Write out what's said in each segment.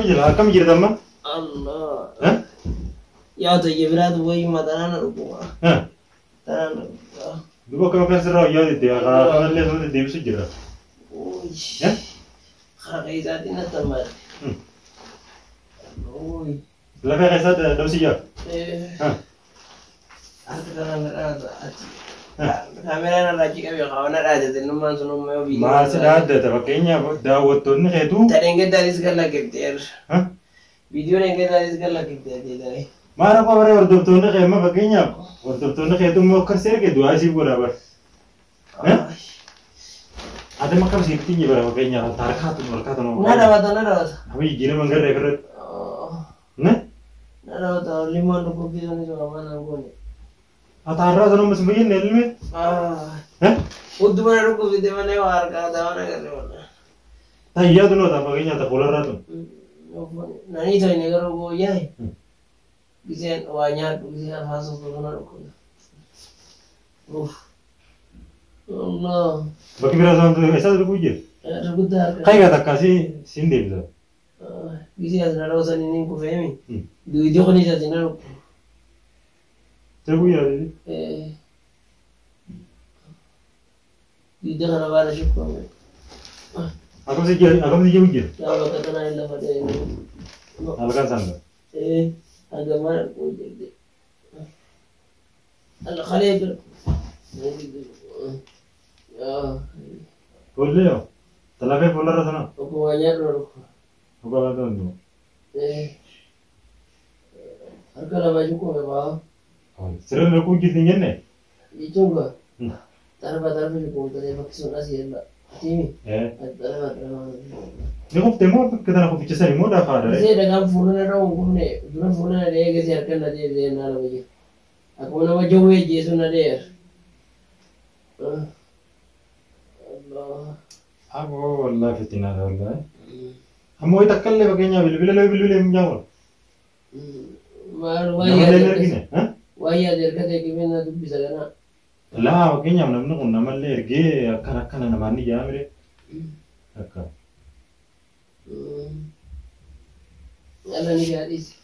Akam jirta amma? Allah. Hah? Ya to jebrat boy matana rukuwa. Hah? Tanan. Duba kama kan sirra ya de kana le so de bisu jira. Oi. Hah? Kharaizat ina tamar. Oi. La fa qisad dawsiya. Hah? Arkanan ada. Kamera na lagi kami kawan ada di nomor sunum mau video. Masih ada pakainya dawatun itu. Tadi dari segala gitu. Hah? Video dari segala gitu dari. Mana kau orang ordoptun kayak mah pakainya. Ordoptun kayak itu mau kerja kayak dua sih berapa? Hah? Ada makam sih tinggi berapa pakainya. Tarkat mau. Nada. Abi gila manggar referat. Nah? Nada 5 rupiah gitu nih sama mana gue. Atara sana masih begini ilmu. Hah? Udah mana rupiah video mana warga ada mana kan mana. Nah iya tuh nota pakainya tak pola ratu. Nah ini tuh ini kalau gue ya. Bisa banyak bisa masuk ke sana rupiah. Allah. Bagi berapa tuh esok tuh puji. Rupiah. Kayak kata kasih sindi bisa. Bisa ada urusan ini ku fahami. Video kan ini jadi naruh. Terus ya. Video kan apa ada syukur. Aku sih uji. Ya Allah kata nanya dapat ini. Alakan sana. Agama ku jadi. Allah khalid. Ya. Boleh ya. Talaga pola ratu na. Aku banyak naruh. Aku ada tuh. Harga lah baju ku apa? Sering aku uji tinggi nih. Itu enggak. Tarba syukur tadi pakai sunnah sih enggak. Timi. Tarba. Ini kok temu kita nak bicara seni moda ada. Saya dengan phone na raw ko ne. Duna phone na de kasi harkan na de na la baju. Aku na baju we je sunna de. Allah. Aku wallahi fitina wallahi. Amo itakkale pakainya bilbil menjawab. Mar waya der kata gimana tuh bisa kana. Lah pakainya namna kunna malle erge akana namani jamre. Akka. Ala ni gadis.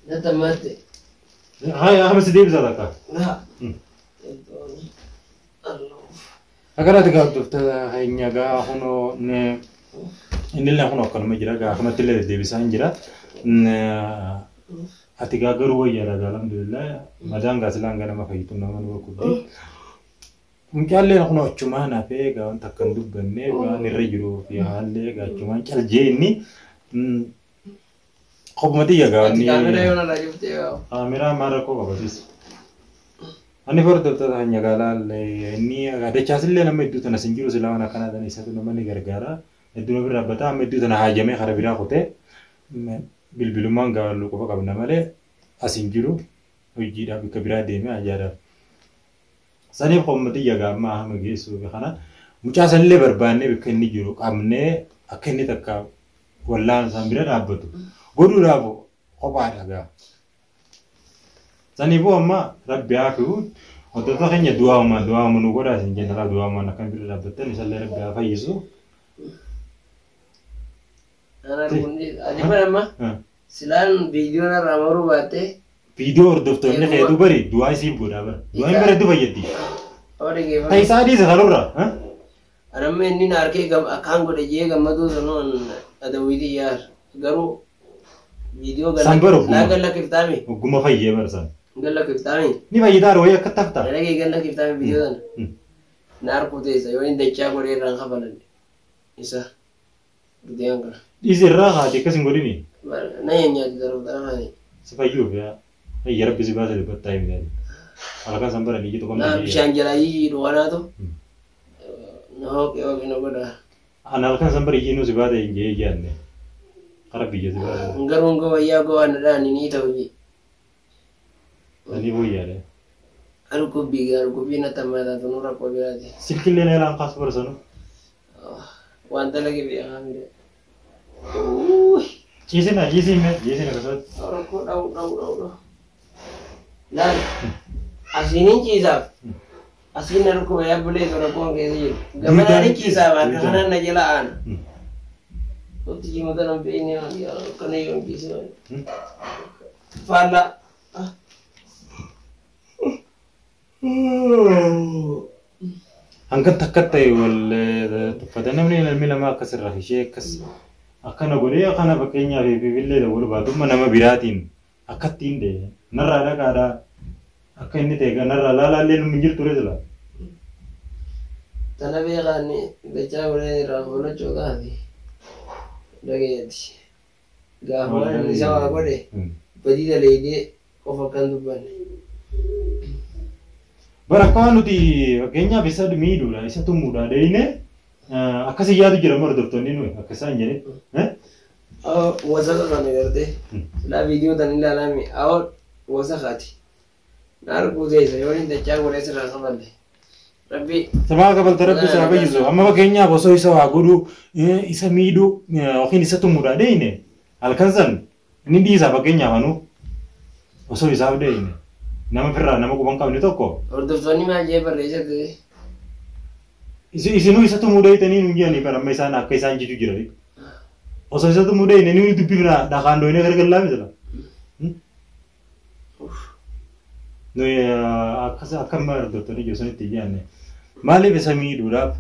Nata mate. Hai ahme sedih bisa tak? Nah. Allah. Agar ada kau tuh hanya ga hono ne inilah hono kan majira ga hono tile de bisa injira ne atiga garu ya alhamdulillah madang ga selanga na mafayitu na manu kudi mungkin alle hono cuma na pe ga takkan dubbanne ga ni rejuru fi halle ga cuma calje ini khobmati ya ga ni kamera yona la jufte ya kamera mara ko ga bis ani fordo ta hanya ga lalle ni ga de chasille na meddu tana sinjiru silawana kana da ni satu na mani gargara edduno birra bata meddu tana hajame kharabira khote bilbilu manga lu ko kabna male asinjiru ujida bi kabira de me ajara sani khomati ya ga ma ha gesu bi khana muchasalle barbanne bi kenni jiru kamne akenni takka wallan sambira dabatu godu rabo khobada ga sani bo amma rabbi afu oto ta kenya dua ma nu goda sin general dua ma nakan bi dabata ni salle rabbi afa yesu ana kundi ali mana silan video na ramaru bate video ordofto ne khedu bari dua isi goda bar dua bare du bayati awde ge tai sadi se harura ha aramme ni narke gam akan gode je gamadu sonon ada widi yar garu video gala kiftami guma fayye barsan gala kiftami ni bayidar waya katafta lagi gala kiftami video dan nar ko te sa yo inde cha gore ran khabalan isa dianga izirra hadi kasin godini na yanya daru darani sifayu ya ay rabbi zibada de batai mi alakan sambara ni gitu kon na bishanjala yi do wana to no ke o no goda analkan sambara yi no zibada inge yanne Arabi ya zibada ngarungo ya go wana dani ni tawji ani bo yare aruko bina tamada to nura ko birade silkille ne ran khas bersano wanta lagi bi amire jisi na kasat aruko dau lan asinin cisa asin aruko ya boleh to ko ngezi gamana ni cisa ba kana na jelaan Waktu cuma dalam ini ya karena yang bisa. Fala. Hanggang takkat tayo wala padana mo nila mila makasir rahishe kas akana gole akana bakenya bibille da wala batu mana ma biratin akatin de narra da kada akan ni tega narra lala len minjir turizla Tanah biar ni baca boleh rahula juga ni. Lagi ni. Gahwan ni sama apa deh. Padi dah lagi kofakan tu ban. Barakkan uti kenya bisa demi dulu isa tu muda deh ini. Akasi yadu jira mor doktor ni nu akasan jadi. Wasa kan ni karte. La video tani la lami. Awak wasa khati. Nar kudai saya ni baca boleh serah sama deh. Rabbi sama kabal terabbi sa bayizo amma bakenya boso isa aguru isa midu okin isa tumura de ine alkanzan ni di sa bakenya manu boso isa de ine nama ferra nama ko bangka ni toko ordo soni ma je par resa de isi nu isa tumura ite ni nungia ni para mesa na kaisa jitu jira boso isa tumura ine ni tu pibra da kando ine gargalla misala no ya akamar do to ni josoni tijane Mali bisa miidura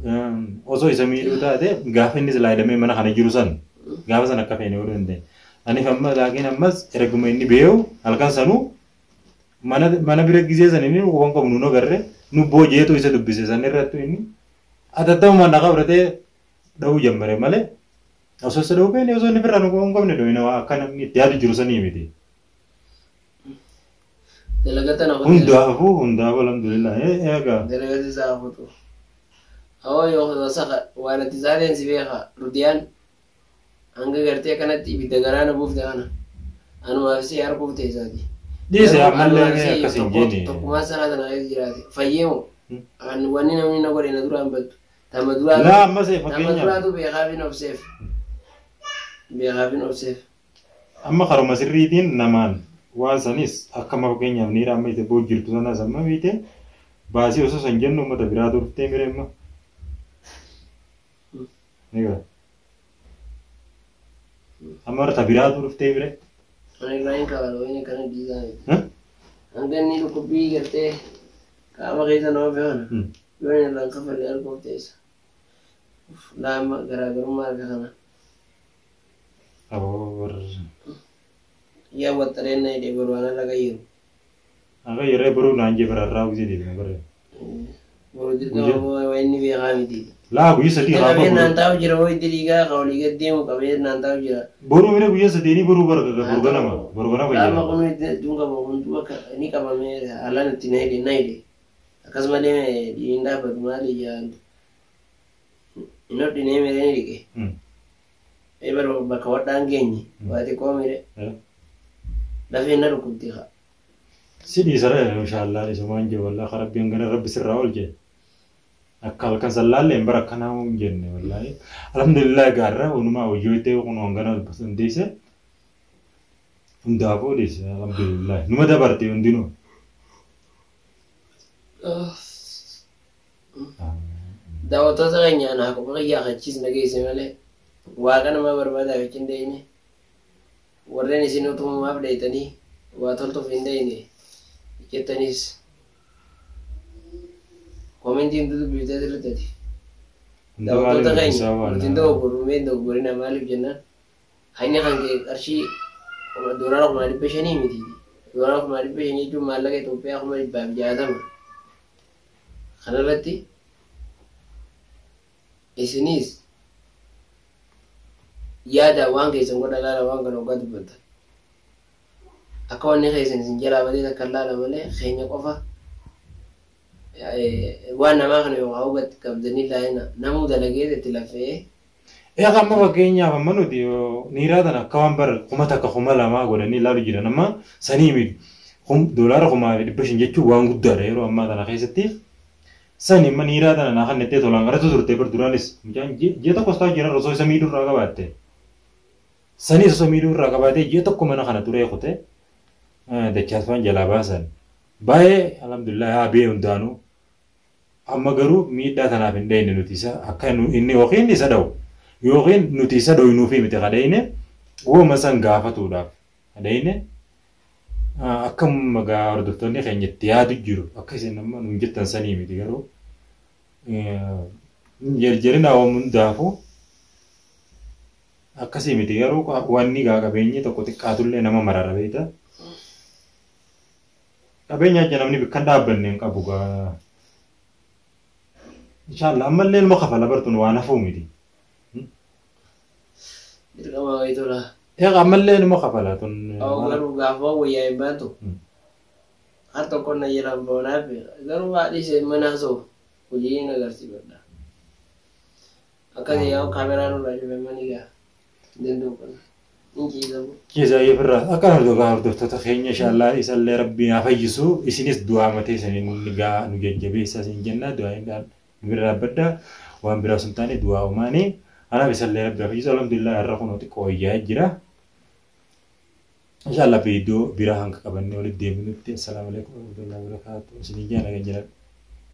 osoo isa miidhuu taate gaafa inni silaa hidhamee mana kana jiru san gaafa sana akka feene godhuu danda'e. Ani amma laakiin ammas erguma inni beewu halkan sanuu mana bira gisee san inni waan qabnu nu agarre nu boojeetu isa dubbise san irrattu inni atattama dhaqa fudhatee dha'uu jammare malee osoo isa dha'uu feene osoo inni birraa nu waan qabne dho'ina akka namni itti yaadu jiru sanii miti. Delegatan apa? Hundaafuu alhamdulillah eega. Delegasi saafu tu. Awal yo saka wala tisalen sibeha rudian anga garte kanatti bidagarana bufte ana. Anu mafsi yar bufte zadi. Dise amalle akasin jeni. To kuma sana na jirati. Fayyemo. An wani na wani na gore na dura ambatu. Tamadura. La amma se fakenya. Tamadura tu be gabin of safe. Be gabin of safe. Amma kharuma sirriitiin namaan waan sanis akkama fakeenyaaf ni raamma ite boo jirtu sana samma biite baasii osoo san jennu uummata biraa turtee mireemma. Egaa amma harta biraa turtee mire. Ani lain kalau ini karena desain. Angin ni lukupi gerte kamu kaisa no behan. Behan lang kafal yar ko tes. Lama gara-gara marga kana. Abor. Ya buat tren ni dia berwarna lagi. Aga yere baru nanje berarau jadi bare. Baru dia mau ini biar kami di. La gue sedih apa? Kami nantau jero itu liga kalau liga dia mau kami nantau jero. Baru ini gue sedih ini baru nama Lama kami itu juga mau untuk ini kami alan tinai di nai di. Akas mana di indah bagaimana ya. Ino tinai mere ni ke. Baru bakawat dangeni. Waktu kau mere. Tapi nak rukun tiga. Sini sara insyaallah semua anje wallah kharab yang gana rabbi sirra olje. Akal kan sallalle barakana um jenne wallahi. Alhamdulillah garra unuma ojoite kuno ngana pasandise. Undavo dise alhamdulillah. Numa da barti undino. Dawa to saganya na ko ba ya kachis na gese male. Wa kana ma barbada wicinde ini. Warren is in autumn update any what all of in the Jetanis commenting to the beauty. The water within the remain the Gorina Malib Jenna. Hainehan Archie or Dora of my patient immunity. Dora of my patient to Malaga to pay my Babjadam. Hanalati is in his. Yada wange zongoda lala wanga no gadu bata akawani khaysen sinjala badita kallala male khaynya qofa wana ma khano awgat kabdani laina namu dalagede tilafe ya kama wakenya famanu dio nirada na kawambar kumata ka khumala ma goda ni laru jira nama sanimi dolar khuma di peshin jechu wangu dare ro amma dana khaysati sani manirada na khanete tolanga rato durte per duranis mjan jeta kosta jira roso samidu raga batte Sani somiru rakabate jeto kumana kana ture khote de chasfan jalabasan bae alhamdulillah ha be undanu amma garu mi da tana bin dai nutisa akanu inni wakhin ni sadaw yookiin nuti isa dhoynuufi miti kadhayne uuma san gaafatuudhaaf kadhayne akka magaa hordoftoonni keenya itti yaadu jiru akka isin amma nuun jettan sanii miti garuu jarjarina hundaafuu akkasii miti garuu wanni gaa qabeenyi tokko xiqqaatullee nama marara beekta. Qabeenya aja namni bikkan dhaabbanne hin qabu gaa. Inshallah ammallee ilma kafala bartuun waan hafuu miti. Dirqama wayitola. Ammallee ilma kafala tun. Garuu gaafa wayyaa hin baatu. Har tokko na jiran boonaaf garuu haadhi ishee mana soo hojii hin agarsiifadha. Akkasii yaa kaameraan irraa dhufee manigaa danda'u kana. Kiisa yefirraa akka hordoftoota keenya inshallah isallee rabbiin haa fayyisu isinis du'aa matee isaanii gaa nu jajjabeessa isin jenna du'aa hin bira badda waan biraa sun taane du'aa umaanii anaaf isallee rabbi haa fayyisu alhamdulillah irra kun xiqqoo wayyaa jira. Inshallah viidiyoo biraa hanga qabannee walitti deebinutti assalaamu alaikum warahmatullahi wabarakatuh isin ijaa nagaan jira.